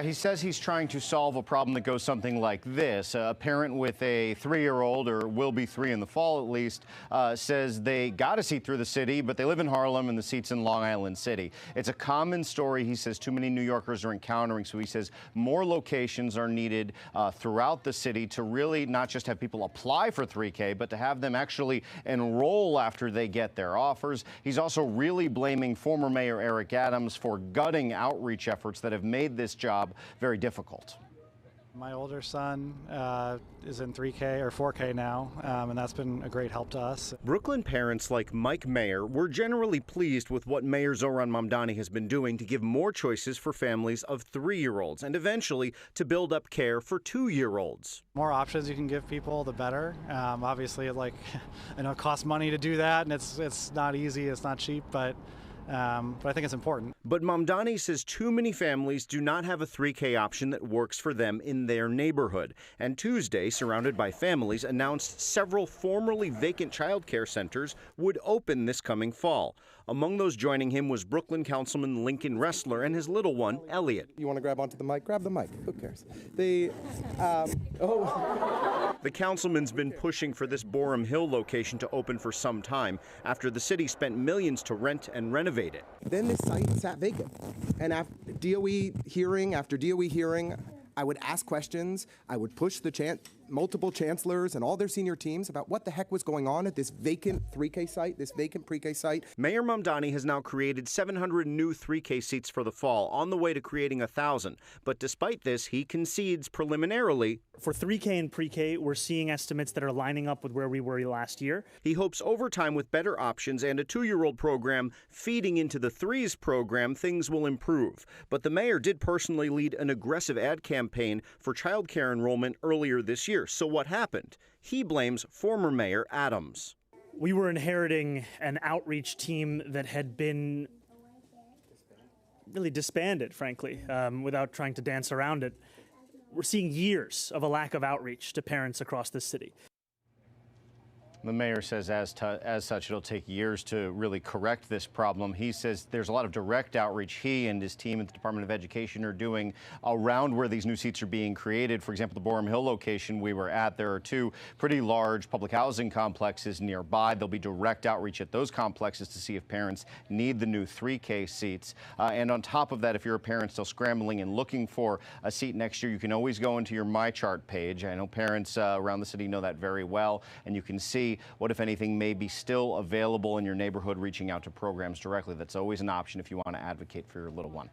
He says he's trying to solve a problem that goes something like this. A parent with a 3-year-old, or will be 3 in the fall at least, says they got a seat through the city, but they live in Harlem and the seat's in Long Island City. It's a common story, he says, too many New Yorkers are encountering. So he says more locations are needed throughout the city to really not just have people apply for 3K, but to have them actually enroll after they get their offers. He's also really blaming former Mayor Eric Adams for gutting outreach efforts that have made this job very difficult. My older son is in 3K or 4K now, and that's been a great help to us. Brooklyn parents like Mike Mayer were generally pleased with what Mayor Zohran Mamdani has been doing to give more choices for families of 3-year-olds and eventually to build up care for 2-year-olds. More options you can give people, the better. Obviously, I know it costs money to do that, and it's not easy, it's not cheap, but I think it's important. But Mamdani says too many families do not have a 3K option that works for them in their neighborhood. And Tuesday, surrounded by families, announced several formerly vacant child care centers would open this coming fall. Among those joining him was Brooklyn Councilman Lincoln Ressler and his little one, Elliot. You want to grab onto the mic? Grab the mic. Who cares? The councilman's been pushing for this Borum Hill location to open for some time after the city spent millions to rent and renovate it. Then this site sat vacant. And after DOE hearing after DOE hearing, I would ask questions. I would push the multiple chancellors and all their senior teams about what the heck was going on at this vacant 3K site, this vacant pre-K site. Mayor Mamdani has now created 700 new 3K seats for the fall, on the way to creating 1,000. But despite this, he concedes preliminarily. For 3K and pre-K, we're seeing estimates that are lining up with where we were last year. He hopes over time, with better options and a 2-year-old program feeding into the 3s program, things will improve. But the mayor did personally lead an aggressive ad campaign for child care enrollment earlier this year. So what happened? He blames former Mayor Adams. We were inheriting an outreach team that had been really disbanded, frankly, without trying to dance around it. We're seeing years of a lack of outreach to parents across this city. The mayor says as such, it'll take years to really correct this problem. He says there's a lot of direct outreach he and his team at the Department of Education are doing around where these new seats are being created. For example, the Borum Hill location we were at, there are 2 pretty large public housing complexes nearby. There'll be direct outreach at those complexes to see if parents need the new 3K seats. And on top of that, if you're a parent still scrambling and looking for a seat next year, you can always go into your My Chart page. I know parents around the city know that very well, and you can see what, if anything, may be still available in your neighborhood, reaching out to programs directly. That's always an option if you want to advocate for your little one.